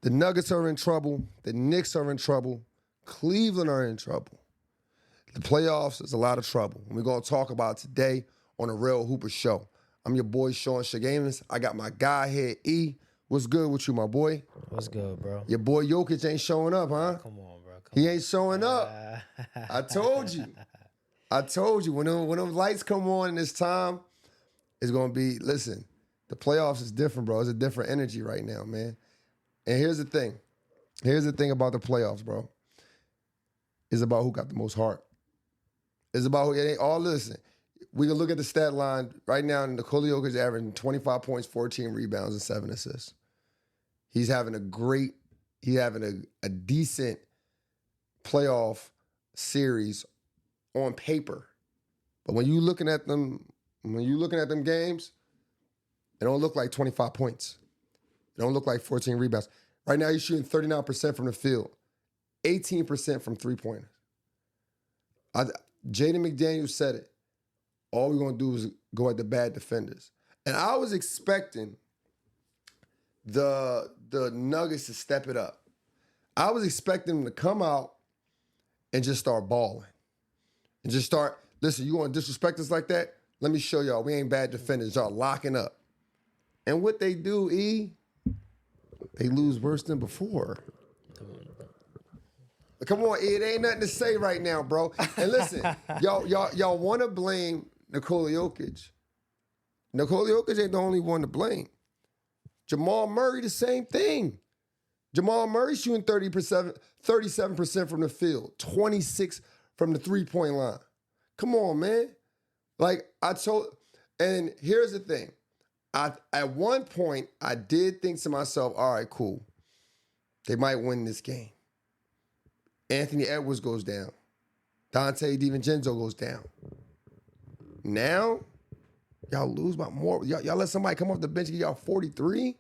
The Nuggets are in trouble. The Knicks are in trouble. Cleveland are in trouble. The playoffs is a lot of trouble. We're going to talk about it today on the Real Hooper Show. I'm your boy, Sean Shagamus. I got my guy here, E. What's good with you, my boy? What's good, bro? Your boy Jokic ain't showing up, huh? Come on, bro. He ain't showing up. I told you. I told you. When them lights come on in this time, it's going to be, listen, the playoffs is different, bro. It's a different energy right now, man. And here's the thing. Here's the thing about the playoffs, bro. It's about who got the most heart. It's about who, it ain't all, listen. We can look at the stat line right now. Nikola Jokic is averaging 25 points, 14 rebounds, and 7 assists. He's having a decent playoff series on paper. But when you're looking at them games, it don't look like 25 points. It don't look like 14 rebounds. Right now, he's shooting 39% from the field, 18% from three-pointers. Jaden McDaniels said it. All we're going to do is go at the bad defenders. And I was expecting the Nuggets to step it up. I was expecting them to come out and just start balling. And just start, listen, you want to disrespect us like that? Let me show y'all. We ain't bad defenders. Y'all locking up. And what they do, E, they lose worse than before. Come on, E, it ain't nothing to say right now, bro. And listen, y'all want to blame Nikola Jokic. Nikola Jokic ain't the only one to blame. Jamal Murray, the same thing. Jamal Murray shooting 37% from the field, 26 from the three-point line. Come on, man. And here's the thing. At one point, I did think to myself, all right, cool. They might win this game. Anthony Edwards goes down. Dante DiVincenzo goes down. Now, y'all lose by more. Y'all let somebody come off the bench and give y'all 43?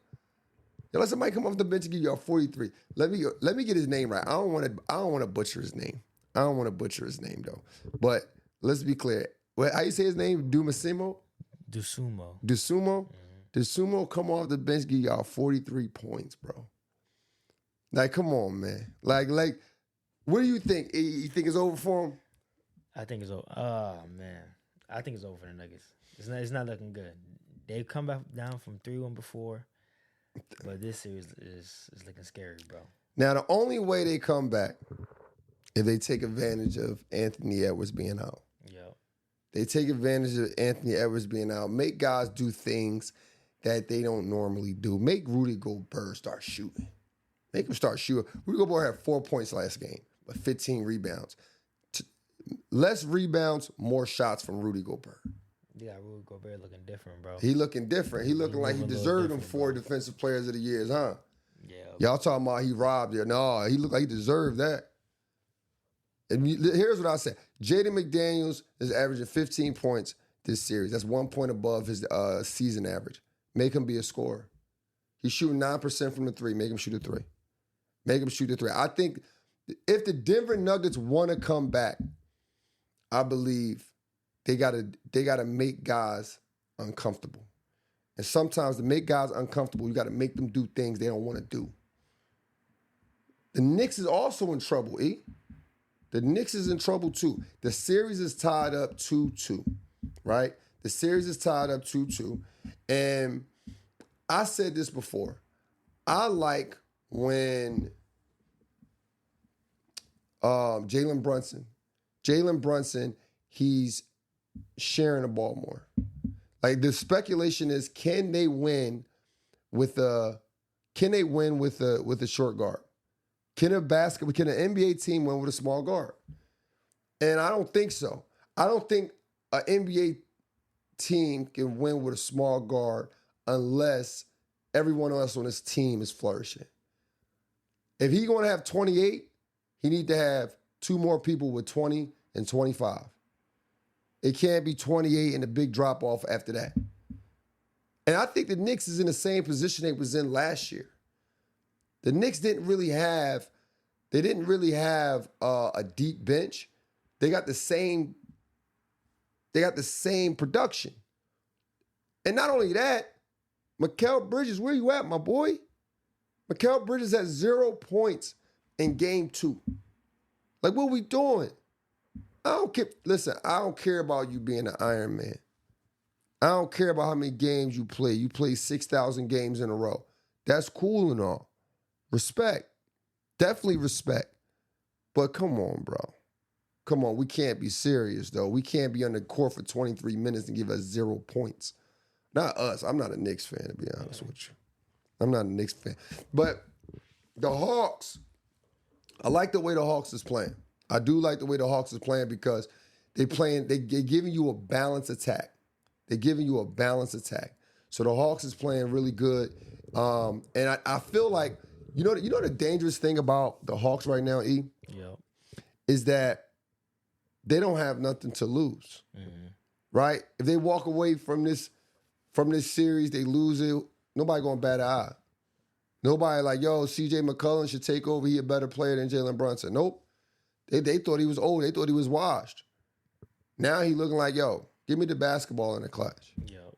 Y'all let somebody come off the bench and give y'all 43. Let me get his name right. I don't want to butcher his name. I don't want to butcher his name, though. But let's be clear. How you say his name? Dosunmu? Dosunmu. Dosunmu come off the bench, give y'all 43 points, bro. Like, come on, man. Like, what do you think? You think it's over for him? I think it's over. Oh, man. I think it's over for the Nuggets. It's not looking good. They've come back down from 3-1 before, but this series is looking scary, bro. Now, the only way they come back if they take advantage of Anthony Edwards being out. Yep. They take advantage of Anthony Edwards being out. Make guys do things that they don't normally do. Make Rudy Gobert start shooting. Make him start shooting. Rudy Gobert had 4 points last game, but 15 rebounds. Less rebounds, more shots from Rudy Gobert. Yeah, Rudy Gobert looking different, bro. He looking different. He looking like he deserved them 4 defensive players of the years, huh? Yeah. Y'all talking about he robbed you. No, he looked like he deserved that. And here's what I say. Jaden McDaniels is averaging 15 points this series. That's 1 point above his season average. Make him be a scorer. He's shooting 9% from the three. Make him shoot a three. Make him shoot a three. I think if the Denver Nuggets want to come back, I believe they gotta make guys uncomfortable. And sometimes to make guys uncomfortable, you got to make them do things they don't want to do. The Knicks is also in trouble, E. The Knicks is in trouble too. The series is tied up 2-2, right? The series is tied up 2-2. And I said this before. I like when Jalen Brunson, he's sharing the ball more. Like the speculation is, can they win with a short guard? Can an NBA team win with a small guard? And I don't think so. I don't think an NBA team can win with a small guard unless everyone else on his team is flourishing. If he's going to have 28, he need to have 2 more people with 20 and 25. It can't be 28 and a big drop-off after that. And I think the Knicks is in the same position they was in last year. The Knicks didn't really have a deep bench. They got the same production. And not only that, Mikal Bridges, where you at, my boy? Mikal Bridges had 0 points in game 2. Like, what are we doing? I don't care. Listen, I don't care about you being an Iron Man. I don't care about how many games you play. You play 6,000 games in a row. That's cool and all. Respect. Definitely respect. But come on, bro. Come on. We can't be serious, though. We can't be on the court for 23 minutes and give us 0 points. Not us. I'm not a Knicks fan, to be honest with you. I'm not a Knicks fan. But the Hawks, I like the way the Hawks is playing. I do like the way the Hawks is playing because they're giving you a balanced attack. They're giving you a balanced attack. So the Hawks is playing really good. And I feel like, you know the dangerous thing about the Hawks right now, E? Yep. Is that they don't have nothing to lose. Mm-hmm. Right? If they walk away from this series, they lose it, nobody gonna bat an eye. Nobody like, yo, CJ McCollum should take over. He a better player than Jalen Brunson. Nope. They thought he was old. They thought he was washed. Now he looking like, yo, give me the basketball in the clutch. Yep.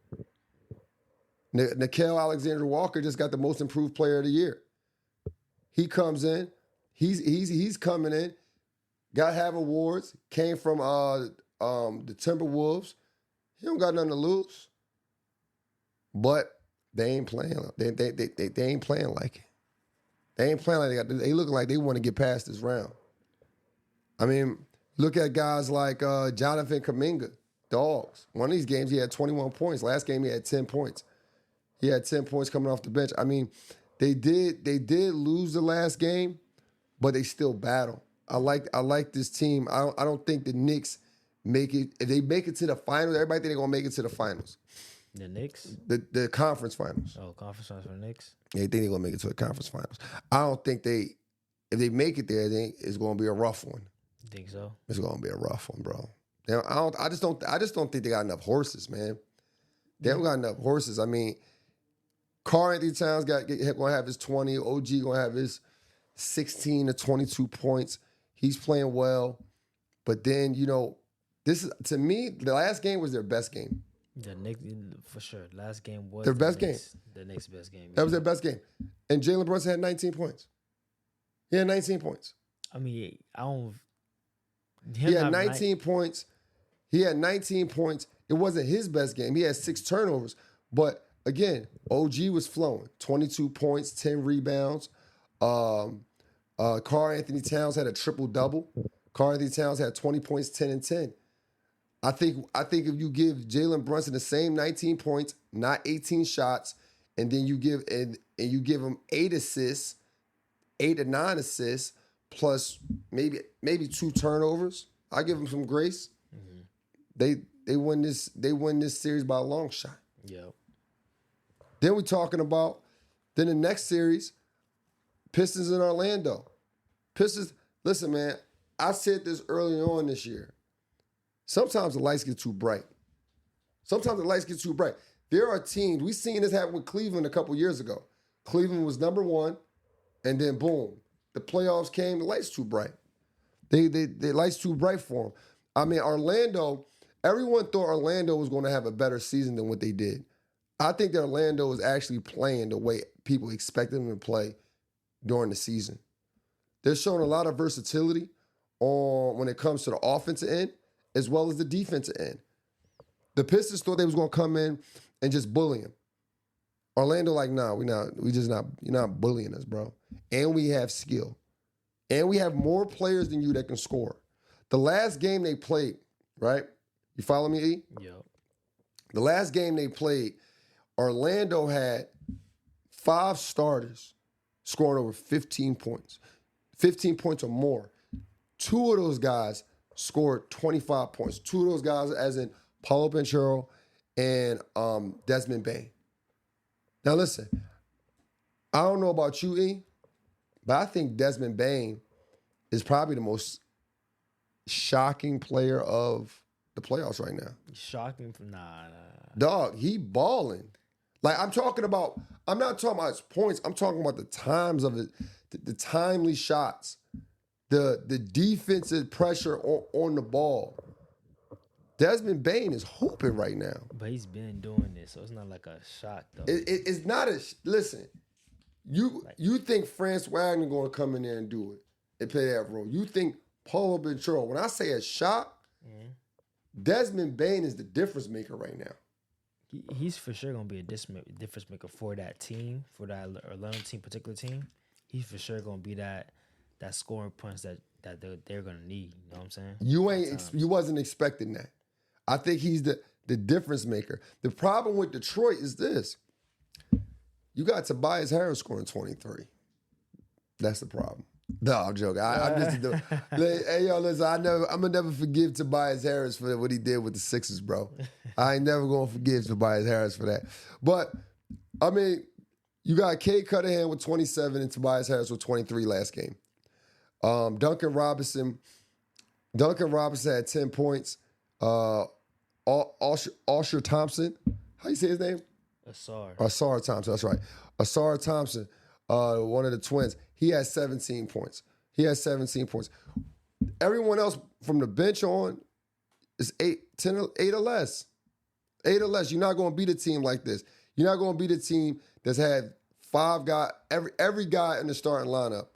Nickeil Alexander-Walker just got the most improved player of the year. He comes in. He's coming in. Got to have awards. Came from the Timberwolves. He don't got nothing to lose. But they ain't playing. They ain't playing like it. They ain't playing like they looking like they want to get past this round. I mean, look at guys like Jonathan Kuminga, Dogs. One of these games he had 21 points. Last game he had 10 points. He had 10 points coming off the bench. I mean, they did lose the last game, but they still battle. I like this team. I don't think the Knicks make it. If they make it to the finals, everybody think they're gonna make it to the finals. The Knicks? The conference finals. Oh, conference finals for the Knicks? They think they're gonna make it to the conference finals. I don't think if they make it there, it's gonna be a rough one. You think so? It's gonna be a rough one, bro. I just don't think they got enough horses, man. They don't got enough horses. I mean, Karl Anthony Towns gonna have his 20. OG gonna have his 16 to 22 points. He's playing well, but then this is, to me, the last game was their best game. The Knicks, for sure. Last game was their best game. The Knicks' best game. That was their best game. And Jalen Brunson had 19 points. He had 19 points. I mean, He had 19 points. He had 19 points. It wasn't his best game. He had 6 turnovers. But again, OG was flowing. 22 points, 10 rebounds. Karl Anthony Towns had a triple-double. Karl Anthony Towns had 20 points, 10 and 10. I think if you give Jalen Brunson the same 19 points, not 18 shots, and then you give him 8 assists, 8 to 9 assists, plus maybe 2 turnovers, I give him some grace. Mm-hmm. They win this series by a long shot. Yeah. Then we're talking about the next series, Pistons in Orlando. Pistons, listen, man, I said this early on this year. Sometimes the lights get too bright. There are teams, we seen this happen with Cleveland a couple years ago. Cleveland was number 1, and then boom, the playoffs came, the lights too bright. The lights too bright for them. I mean, Orlando, everyone thought Orlando was going to have a better season than what they did. I think that Orlando is actually playing the way people expected them to play during the season. They're showing a lot of versatility when it comes to the offensive end as well as the defensive end. The Pistons thought they was going to come in and just bully him. Orlando like, nah, you're not bullying us, bro. And we have skill. And we have more players than you that can score. The last game they played, right? You follow me, E? Yep. The last game they played, Orlando had 5 starters scoring over 15 points. 15 points or more. 2 of those guys scored 25 points. 2 of those guys, as in Paulo Banchero and Desmond Bane. Now listen, I don't know about you, E, but I think Desmond Bane is probably the most shocking player of the playoffs right now. Shocking? Nah. Dog, he balling. Like I'm not talking about his points. I'm talking about the times of it, the timely shots, the defensive pressure on the ball. Desmond Bane is hooping right now. But he's been doing this, so it's not like a shock, though. It's not listen, You think France Wagner going to come in there and do it and play that role? You think Paulo Benchero? When I say a shot, Desmond Bane is the difference maker right now. He's for sure gonna be a difference maker for that team, for that Orlando team, particular team. He's for sure gonna be that scoring punch that they're gonna need. You know what I'm saying? You wasn't expecting that. I think he's the difference maker. The problem with Detroit is this: you got Tobias Harris scoring 23. That's the problem. No, I'm joking. I'm just hey yo, listen. I'm gonna never forgive Tobias Harris for what he did with the Sixers, bro. I ain't never gonna forgive Tobias Harris for that. But I mean, you got Cade Cunningham with 27 and Tobias Harris with 23 last game. Duncan Robinson had 10 points. Usher Thompson, how you say his name? Asar Thompson. That's right. Asar Thompson, one of the twins. He has 17 points. Everyone else from the bench on is 8 or less. 8 or less. You're not going to beat a team like this. You're not going to beat a team that's had 5 guys. Every guy in the starting lineup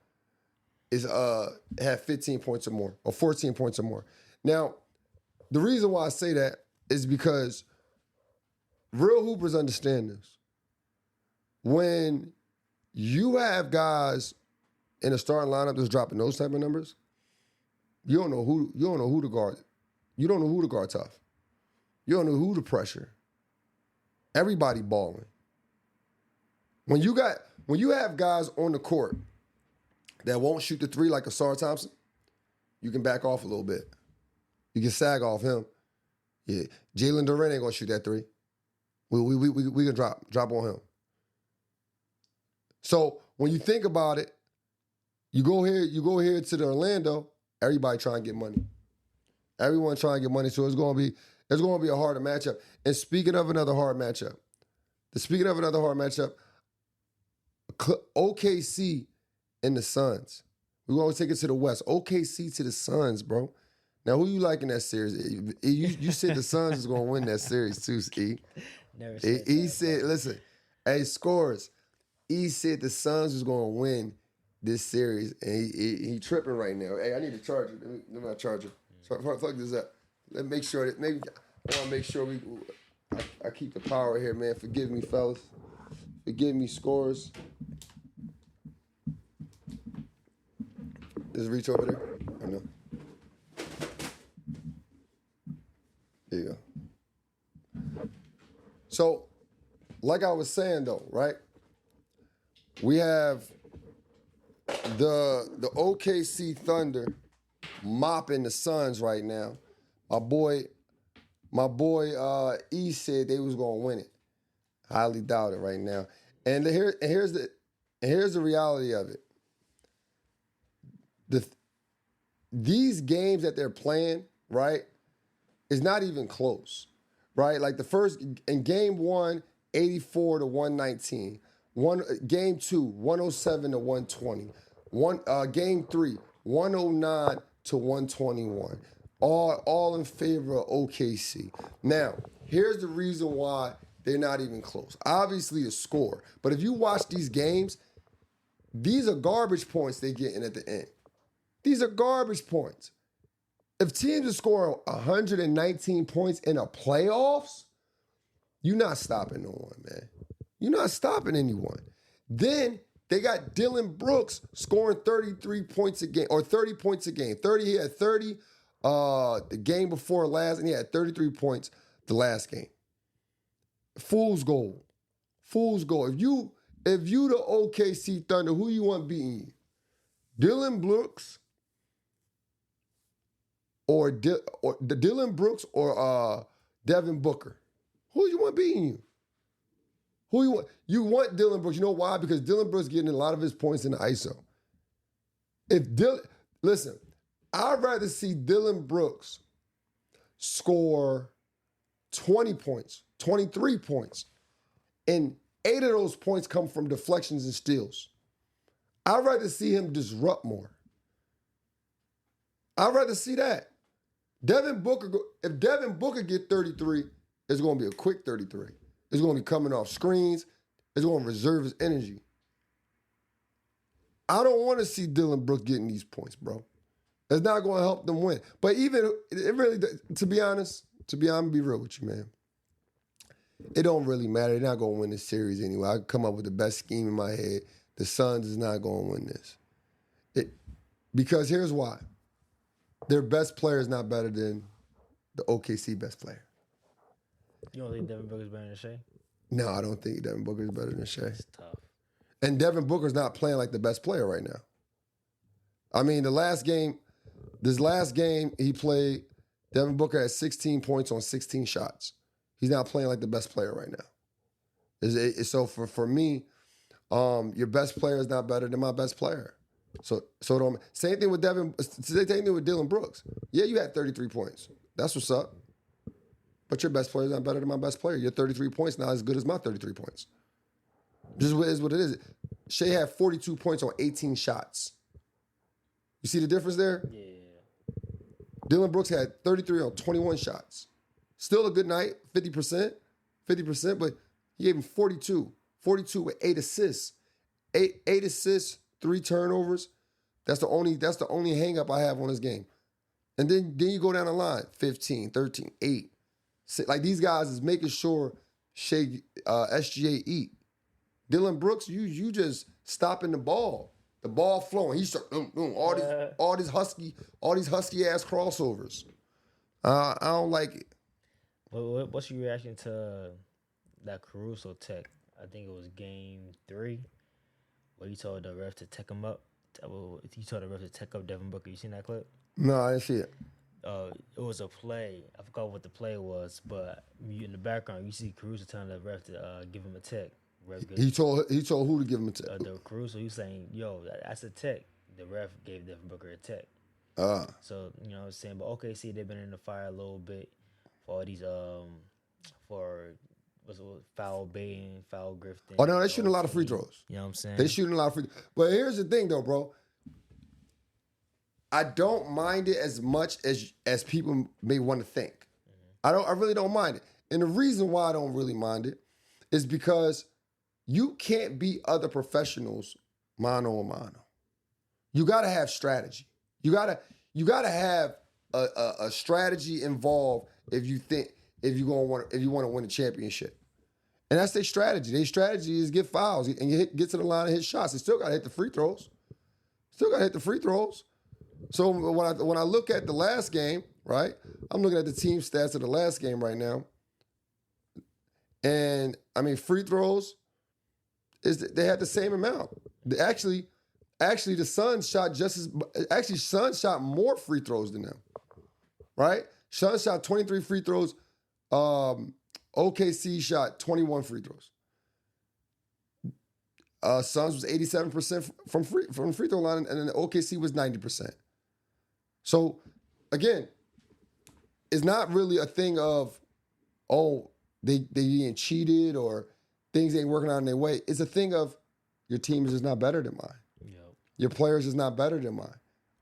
is had 15 points or more or 14 points or more. Now, the reason why I say that is because real hoopers understand this. When you have guys in a starting lineup that's dropping those type of numbers, you don't know who to guard. You don't know who to guard tough. You don't know who to pressure. Everybody balling. When you have guys on the court that won't shoot the three like Asar Thompson, you can back off a little bit. You can sag off him. Yeah, Jalen Duren ain't gonna shoot that three. We can drop on him. So when you think about it, you go here to the Orlando. Everybody trying to get money. Everyone trying to get money. So it's gonna be a harder matchup. And speaking of another hard matchup, OKC and the Suns. We're gonna take it to the West. OKC to the Suns, bro. Now, who you like in that series? You said the Suns is gonna win that series too, E. Never said He that, said, listen, hey, scores. He said the Suns was gonna win this series, and he tripping right now. Hey, I need to charge it. Let me charge it. Fuck this up. I want to make sure I keep the power here, man. Forgive me, fellas. Forgive me, scores. Does it reach over there? Or no? There you go. So, like I was saying though, right? We have the OKC Thunder mopping the Suns right now. My boy E said they was gonna win it. Highly doubt it right now. And here's the reality of it. These games that they're playing, right, is not even close, right? Like the first in game 1, 84 to 119. Game 2, 107 to 120. Game 3, 109 to 121. All in favor of OKC. Now, here's the reason why they're not even close. Obviously, the score. But if you watch these games, these are garbage points they're getting at the end. These are garbage points. If teams are scoring 119 points in the playoffs, you're not stopping no one, man. You're not stopping anyone. Then they got Dylan Brooks scoring 33 points a game, or 30 points a game. He had 30 the game before last, and he had 33 points the last game. Fool's gold. If you the OKC Thunder, who you want beating you? Dylan Brooks or Dylan Brooks or Devin Booker? Who you want beating you? Who you want? You want Dylan Brooks. You know why? Because Dylan Brooks getting a lot of his points in the ISO. Listen, I'd rather see Dylan Brooks score 20 points, 23 points, and 8 of those points come from deflections and steals. I'd rather see him disrupt more. I'd rather see that. If Devin Booker get 33, it's going to be a quick 33. It's going to be coming off screens. It's going to reserve his energy. I don't want to see Dylan Brooks getting these points, bro. It's not going to help them win. But even, it really, to be honest, be real with you, man. It don't really matter. They're not going to win this series anyway. I can come up with the best scheme in my head. The Suns is not going to win this. Because here's why. Their best player is not better than the OKC best player. You don't think Devin Booker's better than Shea? No, I don't think Devin Booker is better than Shea. It's tough. And Devin Booker's not playing like the best player right now. I mean, this last game he played, Devin Booker had 16 points on 16 shots. He's not playing like the best player right now. So for me, your best player is not better than my best player. So same thing with Dylan Brooks. Yeah, you had 33 points. That's what's up. But your best player is not better than my best player. Your 33 points not as good as my 33 points. Just is what it is. Shea had 42 points on 18 shots. You see the difference there? Yeah. Dylan Brooks had 33 on 21 shots. Still a good night, 50%, but he gave him 42 with 8 assists. 8 assists, 3 turnovers. That's the only hang up I have on this game. And then you go down the line, 15, 13, 8. Like these guys is making sure SGA eat. Dylan Brooks, you just stopping the ball flowing. He's all these husky ass crossovers. I don't like it. What's your reaction to that Caruso tech? I think it was game 3, where he told the ref to tech him up. He told the ref to tech up Devin Booker. You seen that clip? No, I didn't see it. It was a play. I forgot what the play was, but in the background you see Caruso telling the ref to give him a tech. He told who to give him a tech? The Caruso. He's saying, "Yo, that's a tech." The ref gave Devin Booker a tech. So you know what I'm saying, but OKC they've been in the fire a little bit for all these foul baiting, foul grifting. Oh no, they're shooting a lot of free throws. You know what I'm saying? They're shooting a lot of free throws. But here's the thing though, bro. I don't mind it as much as people may want to think. I really don't mind it. And the reason why I don't really mind it is because you can't beat other professionals mano a mano. You gotta have strategy. You gotta have a strategy involved if you want to win a championship. And that's their strategy. Their strategy is get fouls and get to the line and hit shots. They still gotta hit the free throws. So when I look at the last game, right? I'm looking at the team stats of the last game right now. And I mean, free throws they had the same amount. Actually, the Suns Suns shot more free throws than them. Right? Suns shot 23 free throws. OKC shot 21 free throws. Suns was 87% from free throw line, and then OKC was 90%. So, again, it's not really a thing of, they being cheated or things ain't working out in their way. It's a thing of your team is just not better than mine. Yep. Your players is not better than mine.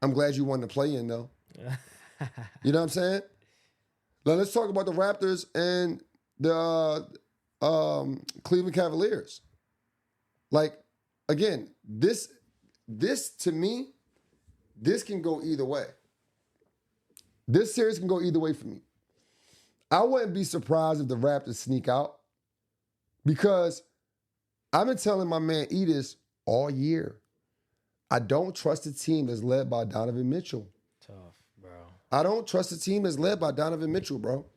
I'm glad you won the play-in, though. You know what I'm saying? Now, let's talk about the Raptors and the Cleveland Cavaliers. Like, again, this to me, this can go either way. This series can go either way for me. I wouldn't be surprised if the Raptors sneak out because I've been telling my man Edis all year. I don't trust a team that's led by Donovan Mitchell. Tough, bro. I don't trust a team that's led by Donovan Mitchell, bro.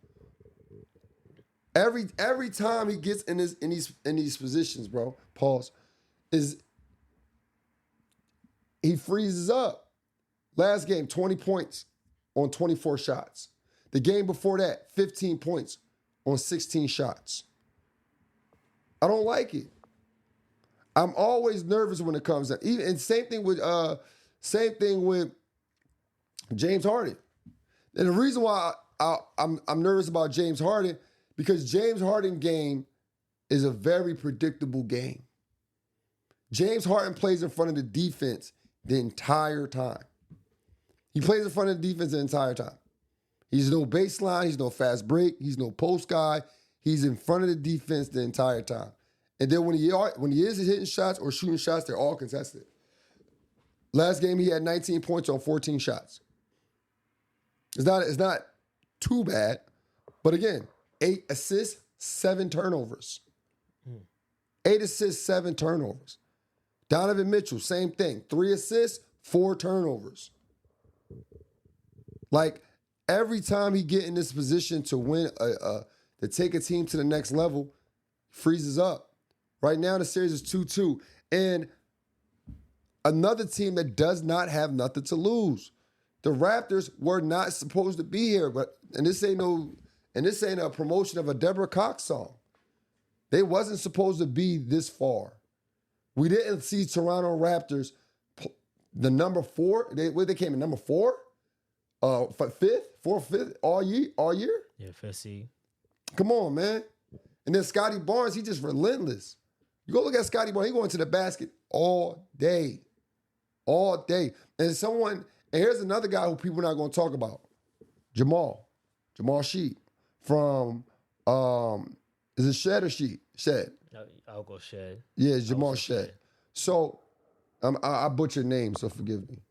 Every time he gets in these positions, bro, pause, he freezes up. Last game, 20 points on 24 shots. The game before that, 15 points on 16 shots. I don't like it. I'm always nervous when it comes to and same thing with James Harden. And the reason why I'm nervous about James Harden because James Harden game is a very predictable game. James Harden plays in front of the defense the entire time. He plays in front of the defense the entire time. He's no baseline. He's no fast break. He's no post guy. He's in front of the defense the entire time. And then when he is hitting shots or shooting shots, they're all contested. Last game, he had 19 points on 14 shots. It's not too bad. But again, 8 assists, 7 turnovers. 8 assists, 7 turnovers. Donovan Mitchell, same thing. 3 assists, 4 turnovers. Like, every time he get in this position to win, to take a team to the next level, freezes up. Right now, the series is 2-2. And another team that does not have nothing to lose. The Raptors were not supposed to be here, and this ain't a promotion of a Deborah Cox song. They wasn't supposed to be this far. We didn't see Toronto Raptors, the number 4. They came in number 4, fifth all year. Yeah, 5th seed. Come on, man. And then Scotty Barnes, he just relentless. You go look at Scotty Barnes, he going to the basket all day. And here's another guy who people are not going to talk about. Jamal Sheet from, is it Shed or Sheet? Shed. I'll go Shed. Yeah, it's Jamal Shed. So, I butchered names, so forgive me.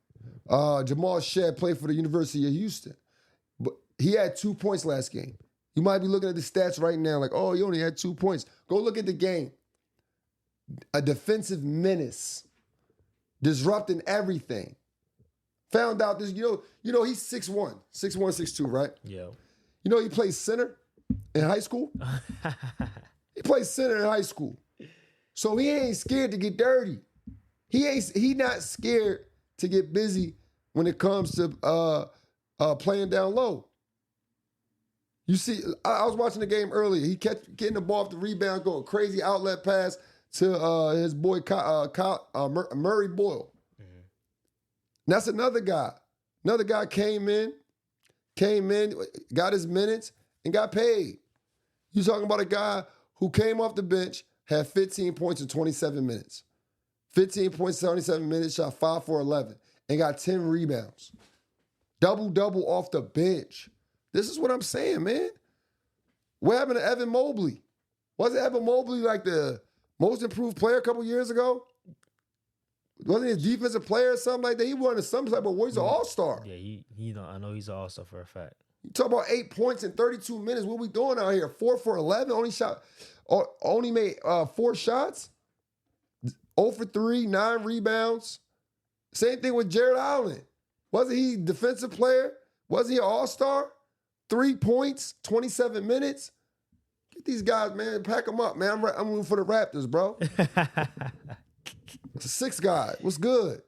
Jamal Shed played for the University of Houston. But he had 2 points last game. You might be looking at the stats right now like, oh, he only had 2 points. Go look at the game. A defensive menace. Disrupting everything. Found out this, you know, he's 6'1", 6'2", right? Yeah. You know he plays center in high school? He plays center in high school. So he ain't scared to get dirty. He not scared to get busy when it comes to playing down low. You see, I was watching the game earlier. He kept getting the ball off the rebound, going crazy outlet pass to his boy Murray Boyle. Mm-hmm. That's another guy. Another guy came in, got his minutes, and got paid. You talking about a guy who came off the bench, had 15 points in 27 minutes. 15 points, 77 minutes, shot 5 for 11, and got 10 rebounds. Double-double off the bench. This is what I'm saying, man. What happened to Evan Mobley? Wasn't Evan Mobley like the most improved player a couple years ago? Wasn't he a defensive player or something like that? He won some type of he's an all-star. Yeah, I know he's an all-star for a fact. You talk about 8 points in 32 minutes. What we doing out here? 4 for 11? Only made 4 shots? 0 for 3, 9 rebounds. Same thing with Jared Allen. Wasn't he defensive player? Wasn't he an all-star? 3 points, 27 minutes. Get these guys, man. Pack them up, man. I'm rooting for the Raptors, bro. It's a 6 guy. What's good?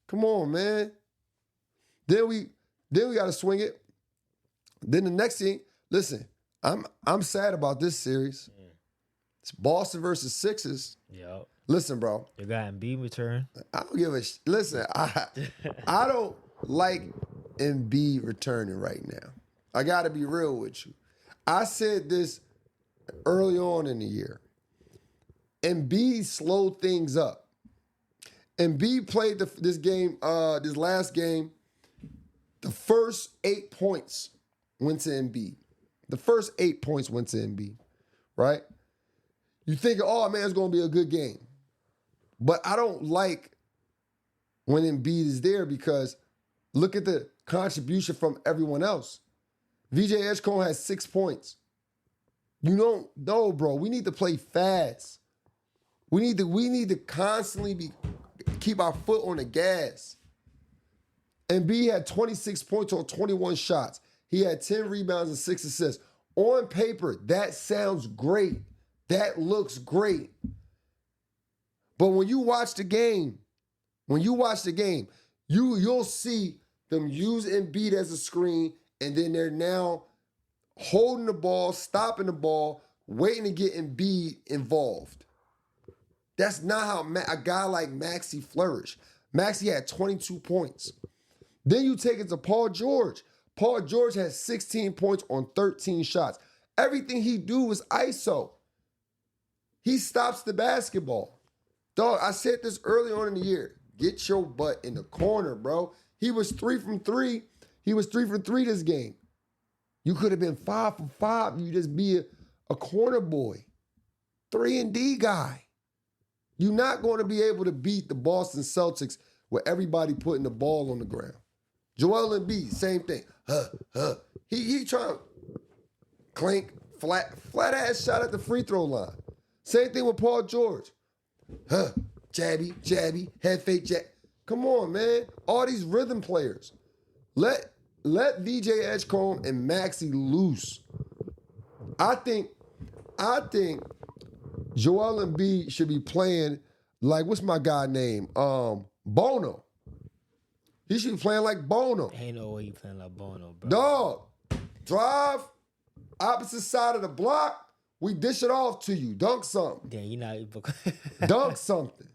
Come on, man. Then we got to swing it. Then the next thing, listen, I'm sad about this series. It's Boston versus Sixers. Yep. Listen, bro. You got Embiid return. I don't give a listen. I don't like Embiid returning right now. I got to be real with you. I said this early on in the year. Embiid slowed things up. Embiid played this last game. The first 8 points went to Embiid. The first 8 points went to Embiid, right? You think, oh, man, it's going to be a good game. But I don't like when Embiid is there because look at the contribution from everyone else. VJ Edgecombe has 6 points. You don't know, bro. We need to play fast. We need to constantly keep our foot on the gas. Embiid had 26 points on 21 shots. He had 10 rebounds and 6 assists. On paper, that sounds great. That looks great. But when you watch the game, you'll see them use Embiid as a screen, and then they're now holding the ball, stopping the ball, waiting to get Embiid involved. That's not how a guy like Maxey flourished. Maxey had 22 points. Then you take it to Paul George. Paul George has 16 points on 13 shots. Everything he do is ISO. He stops the basketball. Dog, I said this early on in the year. Get your butt in the corner, bro. He was 3 from 3. He was 3 from 3 this game. You could have been 5 for 5. You just be a corner boy. 3-and-D guy. You're not going to be able to beat the Boston Celtics with everybody putting the ball on the ground. Joel Embiid, same thing. He trying to clink, flat ass shot at the free throw line. Same thing with Paul George. Jabby, head fake jab. Come on, man. All these rhythm players. Let VJ Edgecombe and Maxey loose. I think Joel Embiid should be playing like, what's my guy name? Bono. He should be playing like Bono. Ain't no way you playing like Bono, bro. Dog, drive, opposite side of the block, we dish it off to you. Dunk something. Yeah, you not. Dunk something.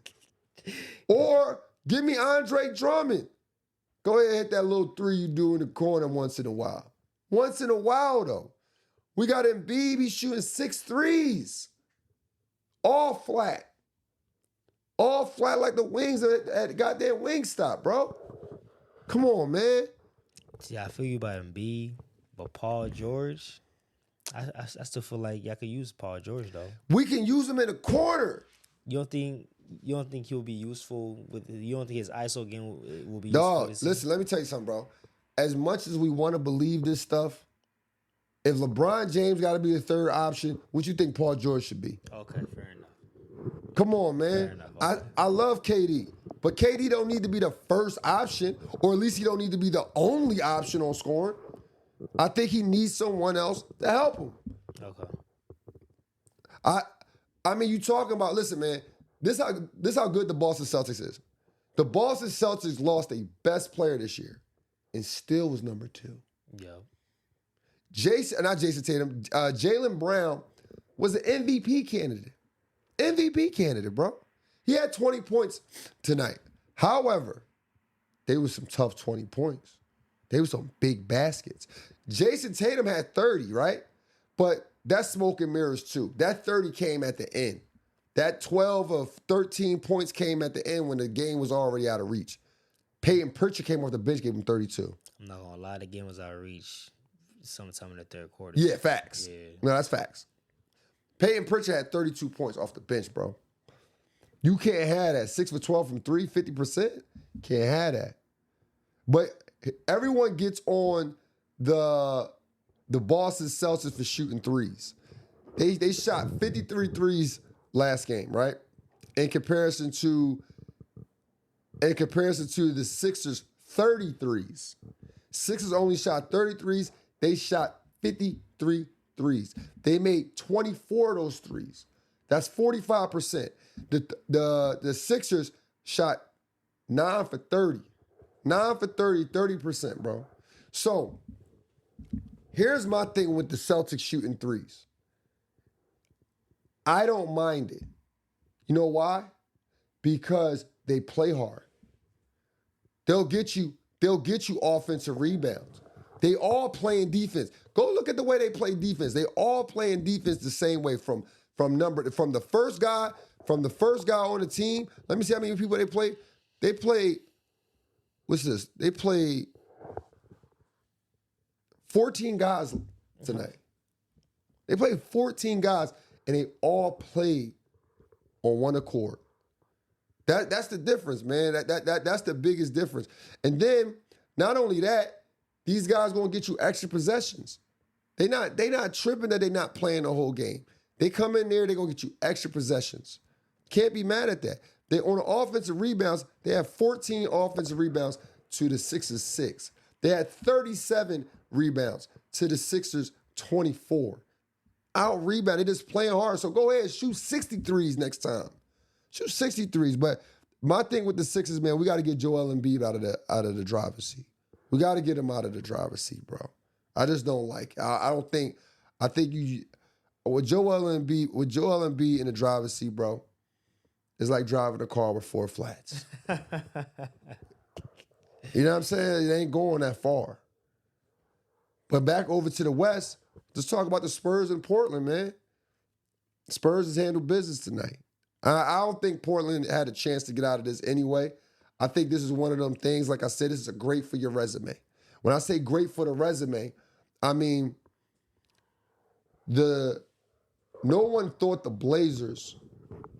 Or give me Andre Drummond. Go ahead and hit that little three you do in the corner once in a while. Once in a while, though. We got Embiid, he's shooting 6 threes. All flat. All flat like the wings at goddamn Wingstop, bro. Come on, man. See, I feel you about Embiid, but Paul George, I still feel like y'all could use Paul George though. We can use him in the corner. You don't think he'll be useful with? You don't think his ISO game will be Dog, useful? listen, let me tell you something, bro. As much as we want to believe this stuff, if LeBron James got to be the third option, what you think Paul George should be? Okay, fair enough. Come on, man. Okay. I love KD, but KD don't need to be the first option, or at least he don't need to be the only option on scoring. I think he needs someone else to help him. Okay. I mean, you talking about, listen, man, this how good the Boston Celtics is. The Boston Celtics lost a best player this year and still was number 2. Yeah. Jaylen Brown was an MVP candidate. MVP candidate, bro. He had 20 points tonight. However, they were some tough 20 points. They were some big baskets. Jason Tatum had 30, right? But that's smoke and mirrors too. That 30 came at the end. That 12 of 13 points came at the end when the game was already out of reach. Peyton Pritchard came off the bench, gave him 32. I'm not gonna lie, the game was out of reach sometime in the third quarter. Yeah, facts. Yeah. No, that's facts. Peyton Pritchard had 32 points off the bench, bro. You can't have that. 6 for 12 from 3, 50%. Can't have that. But everyone gets on the Boston Celtics for shooting threes. They shot 53 threes last game, right? In comparison to the Sixers' 33s. Sixers only shot 33s. They shot 53 threes. They made 24 of those threes. That's 45%. The Sixers shot 9 for 30. 9 for 30, 30%, bro. So, here's my thing with the Celtics shooting threes. I don't mind it. You know why? Because they play hard. They'll get you offensive rebounds. They all playing defense. Go look at the way they play defense. They all playing defense the same way from the first guy on the team. Let me see how many people they play. They play, what's this? They play 14 guys tonight. They played 14 guys, and they all played on one accord. That's the difference, man. That's the biggest difference. And then, not only that, these guys gonna get you extra possessions. They not tripping that they not playing the whole game. They come in there, they gonna get you extra possessions. Can't be mad at that. They on the offensive rebounds, they have 14 offensive rebounds to the Sixers 6. They had 37 rebounds to the Sixers 24. Out rebound, they just playing hard. So go ahead, shoot 63s next time. Shoot 63s. But my thing with the Sixers, man, we got to get Joel Embiid out of the driver's seat. We got to get him out of the driver's seat, bro. I just don't like it. I think you with Joel Embiid in the driver's seat, bro, it's like driving a car with 4 flats. You know what I'm saying? It ain't going that far. But back over to the West, let's talk about the Spurs in Portland, man. Spurs has handled business tonight. I don't think Portland had a chance to get out of this anyway. I think this is one of them things, like I said, this is a great for your resume. When I say great for the resume, I mean no one thought the Blazers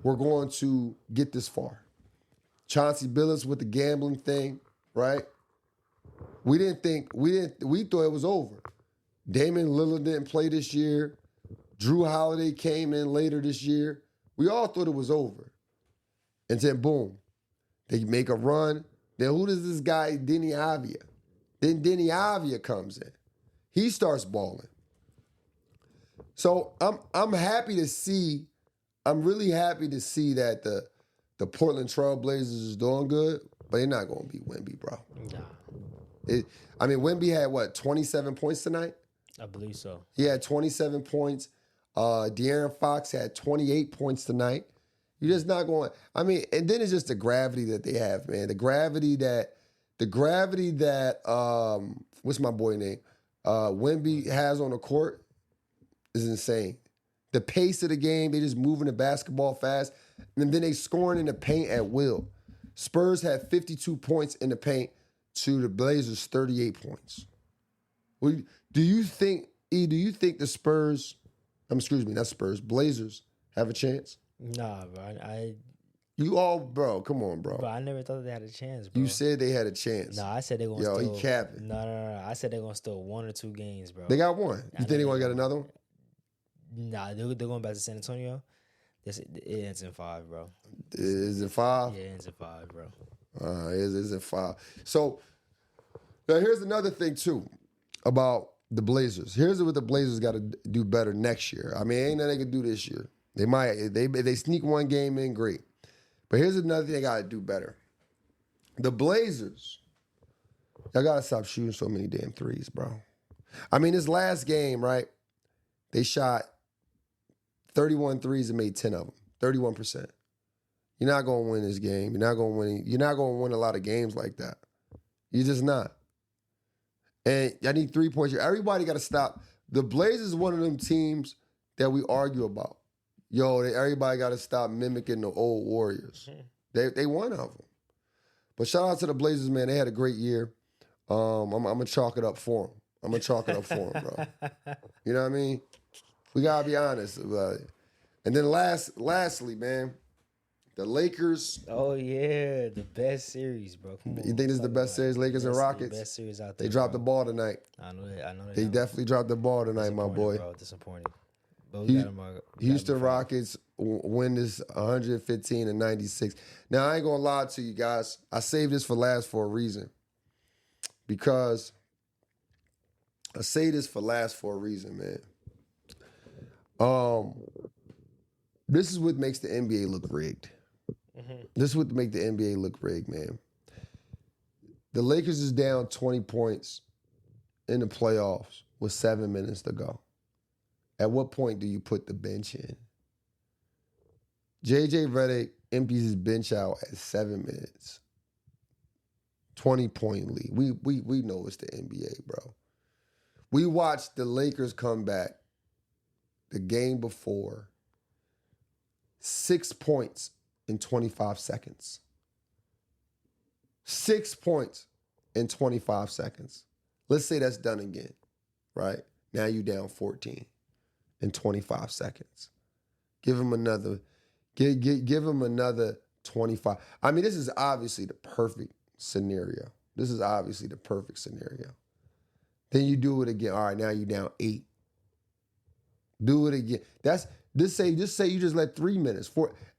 were going to get this far. Chauncey Billups with the gambling thing, right? We thought it was over. Damian Lillard didn't play this year. Drew Holiday came in later this year. We all thought it was over. And then boom, they make a run. Then who does this guy, Denny Avia? Then Denny Avia comes in. He starts balling. So I'm happy to see, I'm really happy to see that the Portland Trail Blazers is doing good, but they're not going to beat Wemby, bro. Nah. Wemby had, 27 points tonight? I believe so. He had 27 points. De'Aaron Fox had 28 points tonight. You're just not going. And then it's just the gravity that they have, man. The gravity that what's my boy name? Wemby has on the court is insane. The pace of the game, they just moving the basketball fast, and then they scoring in the paint at will. Spurs had 52 points in the paint to the Blazers 38 points. Do you think the Spurs, not Spurs, Blazers have a chance? Nah, bro. Come on, bro. But I never thought they had a chance, bro. You said they had a chance. No, I said they're going to steal. Yo, he capping. No. I said they're going to steal 1 or 2 games, bro. They got one. You think they're going to get another one? Nah, they're going back to San Antonio. It ends in 5, bro. Is it 5? Yeah, it ends in 5, bro. It is in 5. So, now here's another thing, too, about the Blazers. Here's what the Blazers got to do better next year. Ain't nothing they can do this year. They might. They sneak one game in, great. But here's another thing they got to do better. The Blazers, y'all got to stop shooting so many damn threes, bro. This last game, right, they shot 31 threes and made 10 of them, 31%. You're not going to win this game. You're not going to win a lot of games like that. You're just not. And I need 3 points here. Everybody got to stop. The Blazers is one of them teams that we argue about. Everybody got to stop mimicking the old Warriors. They one of them. But shout out to the Blazers, man. They had a great year. I'm going to chalk it up for them. Bro. You know what I mean? We got to be honest about it. And then lastly, man, the Lakers. Oh, yeah. The best series, bro. Come on. You think this is the best series, Lakers and Rockets? The best series out there. They dropped the ball tonight. I know that. They definitely dropped the ball tonight, my boy. Bro, disappointing. But Houston Rockets win this 115-96. Now, I ain't going to lie to you guys. I saved this for last for a reason. Because I say this for last for a reason, man. This is what makes the NBA look rigged. Mm-hmm. This is what makes the NBA look rigged, man. The Lakers is down 20 points in the playoffs with 7 minutes to go. At what point do you put the bench in? JJ Redick empties his bench out at 7 minutes. 20-point lead. We know it's the NBA, bro. We watched the Lakers come back the game before. 6 points in 25 seconds. 6 points in 25 seconds. Let's say that's done again, right? Now you down 14 in 25 seconds. Give him another 25. This is obviously the perfect scenario. Then you do it again. All right, now you down 8. Do it again. Just say you just let 3 minutes.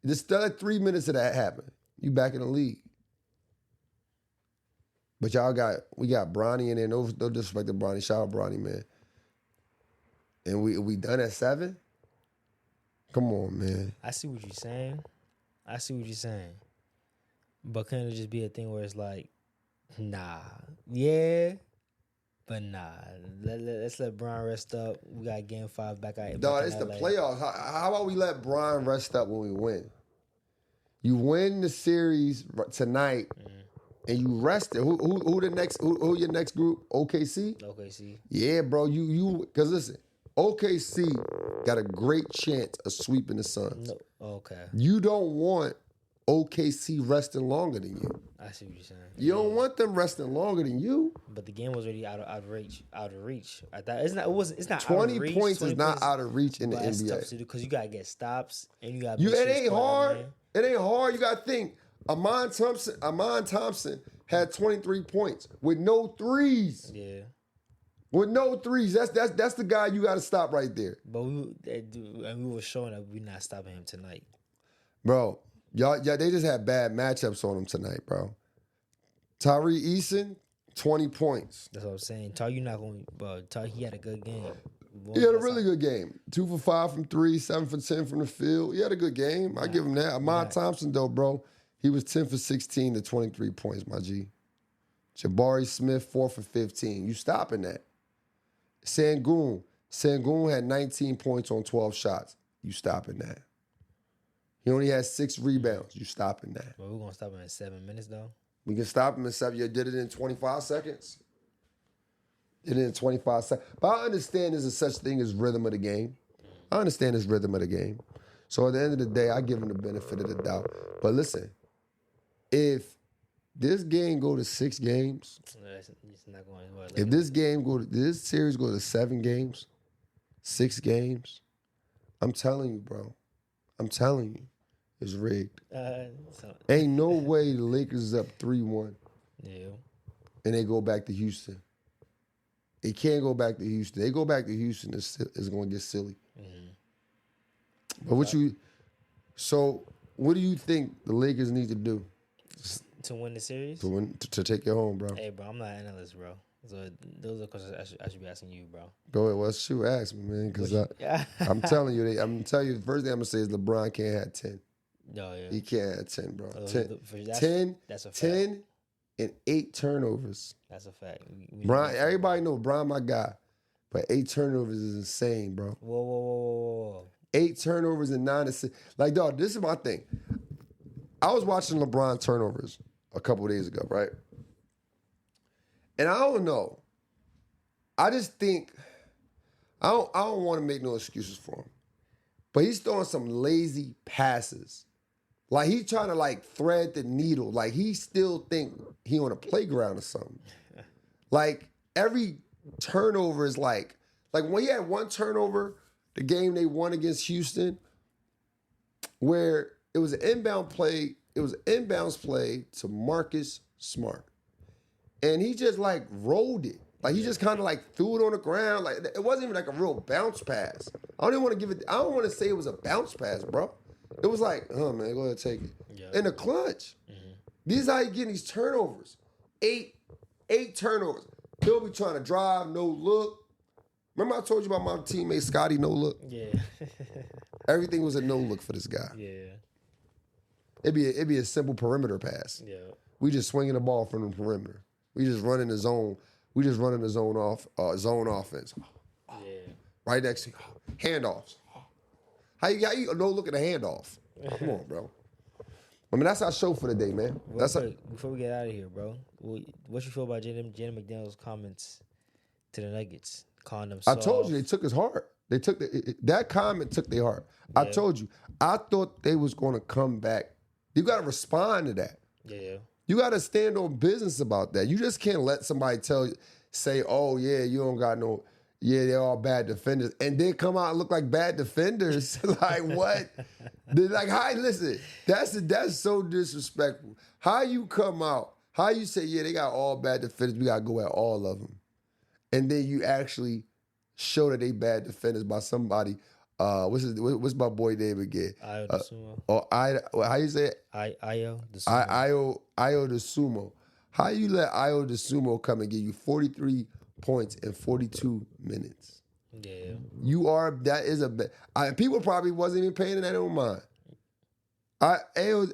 Just let 3 minutes of that happen. You back in the league. But we got Bronny in there. No disrespect to Bronny. Shout out Bronny, man. And we done at 7? Come on, man. I see what you're saying. But can it just be a thing where it's like, nah. Yeah, but nah. Let's let Bron rest up. We got game 5 back out. Dog, it's the playoffs. How about we let Bron rest up when we win? You win the series tonight, and you rest it. Who your next group? OKC? OKC. Yeah, bro. Because listen, OKC got a great chance of sweeping the Suns. No. Okay. You don't want OKC resting longer than you. I see what you're saying. You don't want them resting longer than you. But the game was already out of reach. I thought it's not 20 out of reach. points 20 is not out of reach in the NBA. That's tough to do because you gotta get stops and you got. It ain't hard. It ain't hard. You gotta think. Amon Thompson had 23 points with no threes. Yeah. With no threes. That's the guy you got to stop right there. But we were showing that we're not stopping him tonight. Bro, y'all, they just had bad matchups on him tonight, bro. Tyree Eason, 20 points. That's what I'm saying. Tell you not going to, bro. Tell he had a good game. He had a really good game. 2 for 5 from 3, 7 for 10 from the field. He had a good game. I give him that. Amon Thompson, though, bro, he was 10 for 16 to 23 points, my G. Jabari Smith, 4 for 15. You stopping that. Sengun had 19 points on 12 shots. You stopping that. He only had 6 rebounds. You stopping that. But we're going to stop him in 7 minutes, though. We can stop him in 7. You did it in 25 seconds. Did it in 25 seconds. But I understand there's a such thing as rhythm of the game. I understand there's rhythm of the game. So at the end of the day, I give him the benefit of the doubt. But listen, if this game go to 6 games, it's not going well. if this series go to 7 games, 6 games, I'm telling you, bro. I'm telling you, it's rigged. Ain't no way the Lakers is up 3-1. Yeah. And they go back to Houston. They can't go back to Houston. They go back to Houston, it's going to get silly. Mm-hmm. But what do you think the Lakers need to do? To win the series? To take it home, bro. Hey, bro, I'm not an analyst, bro. So those are questions I should be asking you, bro. Go ahead. Well, shoot, ask me, man. Because I'm telling you, the first thing I'm going to say is LeBron can't have 10. No, yeah. He can't have 10, bro. 10 that's a fact. 10 and 8 turnovers. That's a fact. Brian, everybody know Brian, my guy. But 8 turnovers is insane, bro. Whoa. 8 turnovers and 9 assists. Like, dog, this is my thing. I was watching LeBron turnovers a couple of days ago, right? And I don't know. I just think I don't want to make no excuses for him. But he's throwing some lazy passes. Like he's trying to like thread the needle. Like he still think he on a playground or something. Like every turnover is like when he had one turnover, the game they won against Houston, where it was an inbound play. It was an inbounds play to Marcus Smart. And he just like rolled it. Like he just kind of like threw it on the ground. Like it wasn't even like a real bounce pass. I don't want to say it was a bounce pass, bro. It was like, oh man, go ahead and take it. Yeah. In the clutch. Mm-hmm. These how you getting these turnovers. 8 turnovers. He'll be trying to drive, no look. Remember I told you about my teammate Scotty, no look? Yeah. Everything was a no look for this guy. Yeah. It'd be a simple perimeter pass. Yeah. We just swinging the ball from the perimeter. We just running the zone. We just running the zone offense. Yeah. Right next to you. Handoffs. How you no look at a handoff? Come on, bro. I mean, that's our show for the day, man. Before we get out of here, bro, what you feel about Jaden McDaniels' comments to the Nuggets, calling them soft? I told you they took his heart. They took that comment took their heart. Yeah. I told you. I thought they was going to come back. You got to respond to that. Yeah. You got to stand on business about that. You just can't let somebody say, oh, yeah, you don't got no, yeah, they're all bad defenders. And then come out and look like bad defenders. Like, what? They're like, hi, listen, that's so disrespectful. How you come out, how you say, yeah, they got all bad defenders, we got to go at all of them. And then you actually show that they bad defenders by somebody. What's my boy name again? Ayo DeSumo. How you say it? Ayo DeSumo. Ayo DeSumo. How you let Ayo DeSumo come and give you 43 points in 42 minutes? Yeah. People probably wasn't even paying that on mind. Ayo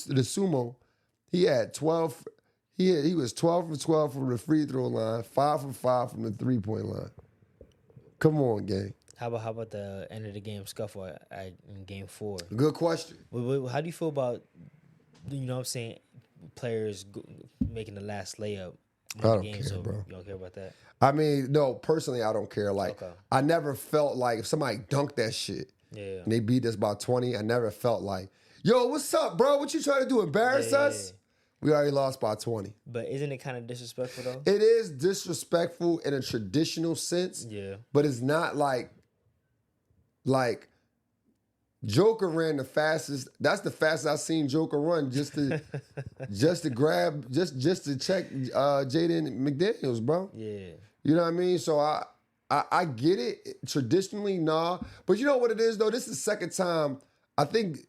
DeSumo, he had 12. He was 12 for 12 from the free throw line, 5 for 5 from the 3-point line. Come on, gang. How about the end of the game scuffle in Game 4? Good question. How do you feel about, you know what I'm saying, players making the last layup? I don't care, bro. You don't care about that? I mean, no, personally, I don't care. Like, okay. I never felt like if somebody dunked that shit and they beat us by 20, I never felt like, yo, what's up, bro? What you trying to do, embarrass us? We already lost by 20. But isn't it kind of disrespectful, though? It is disrespectful in a traditional sense. Yeah. But it's not like Joker ran the fastest. That's the fastest I've seen Joker run just to grab just to check Jaden McDaniels, bro. Yeah. You know what I mean? So I get it. Traditionally, nah. But you know what it is though? This is the second time I think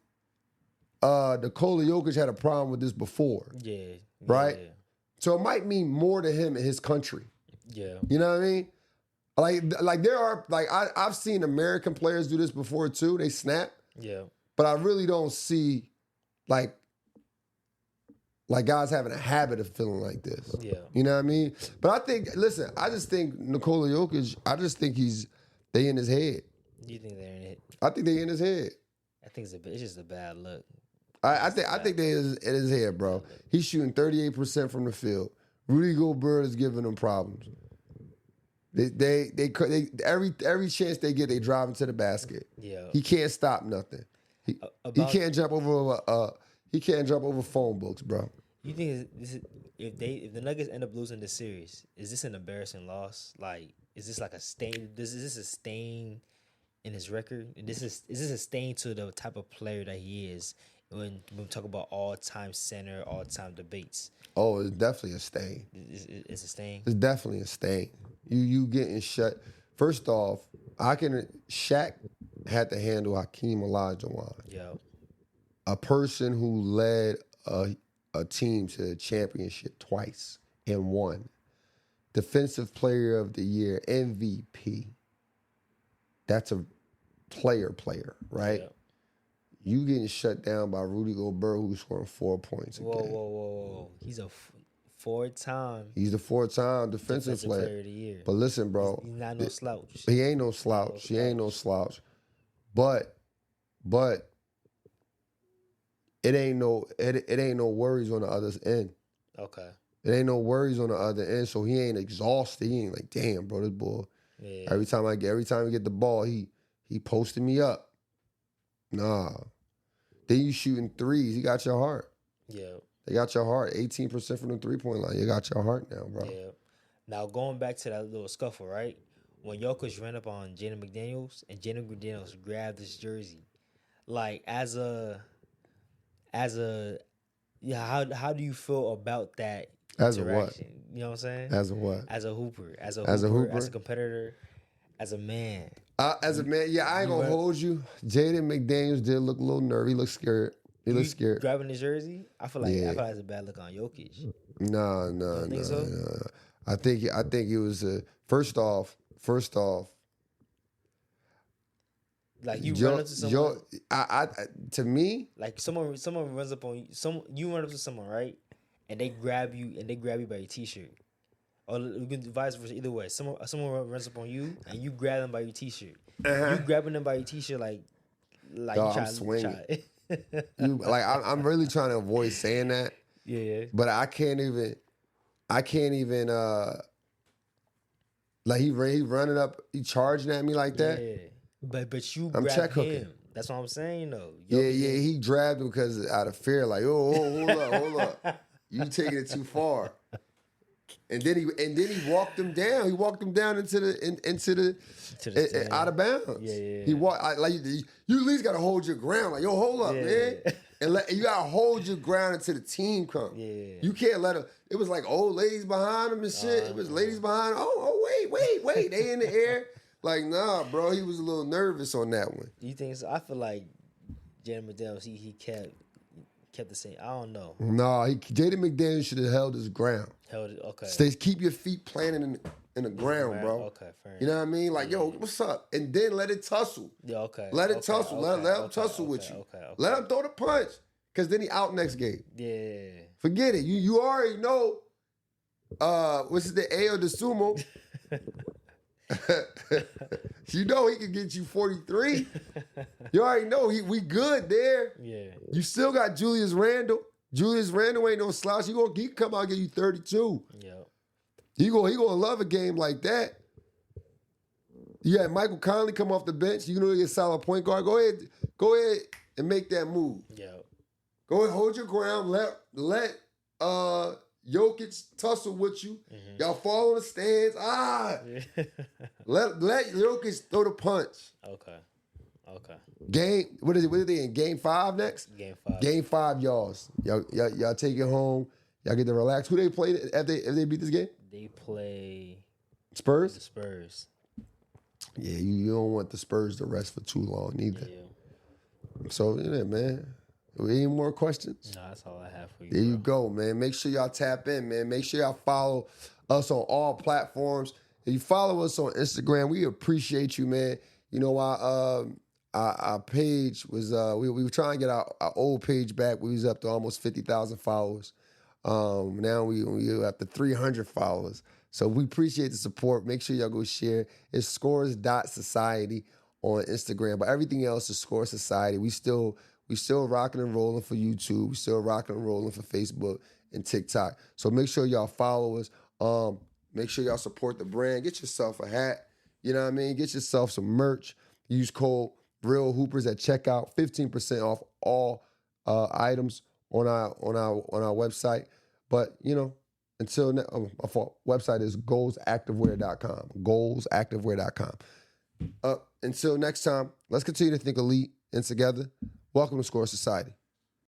Nikola Jokic had a problem with this before. Yeah. Right? Yeah. So it might mean more to him in his country. Yeah. You know what I mean? Like there are I've seen American players do this before too. They snap. Yeah. But I really don't see like guys having a habit of feeling like this. Yeah. You know what I mean? But I just think Nikola Jokic, they in his head. You think they're in it? I think they in his head. I think it's just a bad look. I think they in his head, bro. He's shooting 38% from the field. Rudy Gobert is giving them problems. They every chance they get, they drive into the basket. Yeah. He can't stop nothing. He can't jump over phone books, bro. You think if the Nuggets end up losing this series, is this an embarrassing loss? Like, is this like a stain? Is this a stain in his record? Is this a stain to the type of player that he is when we talk about all-time center, all-time debates? Oh, it's definitely a stain. It's a stain. It's definitely a stain. You getting shut. First off, Shaq had to handle Hakeem Olajuwon. Yeah. A person who led a team to the championship twice and won. Defensive Player of the Year, MVP. That's a player, right? Yeah. You getting shut down by Rudy Gobert, who's scoring 4 points a game. Whoa. He's a four-time. He's the 4-time defensive player of the year. But listen, bro. He's not no slouch. He ain't no slouch. He ain't no slouch. But it ain't no worries on the other end. Okay. It ain't no worries on the other end. So he ain't exhausted. He ain't like, damn, bro, this boy. Yeah. Every time I get the ball, he posted me up. Nah. Then you shooting threes. He got your heart. Yeah. They got your heart. 18% from the 3-point line. You got your heart now, bro. Yeah. Now going back to that little scuffle, right? When Jokic ran up on Jaden McDaniels and Jaden McDaniels grabbed his jersey, like as a how do you feel about that As a interaction? what? You know what I'm saying? As a what? As a hooper, as a competitor, as a man. As a man, yeah, I ain't gonna hold you. Jaden McDaniels did look a little nervy. He looked scared. He looked scared. Grabbing his jersey, I feel like it's a bad look on Jokic. No. Think so? I think it was first off. Like you run up to someone. To me, like someone runs up on you. You run up to someone, right? And they grab you by your t-shirt. Or we can vice versa. Either way, someone runs up on you and you grab them by your t-shirt. You grabbing them by your t-shirt like I'm swinging. I'm really trying to avoid saying that. Yeah. But I can't even. Like he running up, he charging at me like that. Yeah. But you grab him. That's what I'm saying, though. Yeah. He grabbed him because out of fear, like, hold up, you taking it too far. And then he walked him down. He walked him down into the out of bounds. Yeah. He walked you at least gotta hold your ground. Like, hold up, man. And you gotta hold your ground until the team comes. Yeah. You can't let him. It was like old ladies behind him and shit. It was ladies behind him. Wait. They in the air. Like, nah, bro. He was a little nervous on that one. You think so? I feel like Jaden McDaniels, he kept the same. I don't know. Nah, Jaden McDaniels should have held his ground. Held it, okay. Keep your feet planted in the ground, bro. Okay, fair enough. You know what I mean? Like, yo, what's up? And then let it tussle. Yeah, okay. Let it tussle. Let him tussle with you. Okay. Let him throw the punch. Because then he out next game. Yeah. Forget it. You already know what's the A or the sumo. You know he can get you 43. You already know we good there. Yeah. You still got Julius Randle. Julius Randle ain't no slouch. He can come out and get you 32. Yeah. He gonna love a game like that. You had Michael Conley come off the bench. You know he's a solid point guard. Go ahead and make that move. Yeah. Go ahead, hold your ground. Let Jokic tussle with you. Mm-hmm. Y'all fall in the stands. Let Jokic throw the punch. Okay. Okay. What is it? What are they in? Game 5 next? Game 5. Game 5, y'all take it home. Y'all get to relax. Who they played if they beat this game? They play Spurs? the Spurs. Yeah, you don't want the Spurs to rest for too long neither. Yeah. So, yeah, man. Any more questions? No, that's all I have for you. There you go, man. Make sure y'all tap in, man. Make sure y'all follow us on all platforms. If you follow us on Instagram, we appreciate you, man. You know, our page was we were trying to get our old page back. We was up to almost 50,000 followers. Now we up to 300 followers. So we appreciate the support. Make sure y'all go share. It's scores.society on Instagram, but everything else is Score Society. We still rocking and rolling for YouTube. We still rocking and rolling for Facebook and TikTok. So make sure y'all follow us. Make sure y'all support the brand. Get yourself a hat. You know what I mean? Get yourself some merch. Use code Real Hoopers at checkout. 15% off all items on our website. But you know, until my fault. Website is goalsactivewear.com. Goalsactivewear.com. Until next time, let's continue to think elite and together. Welcome to Score Society.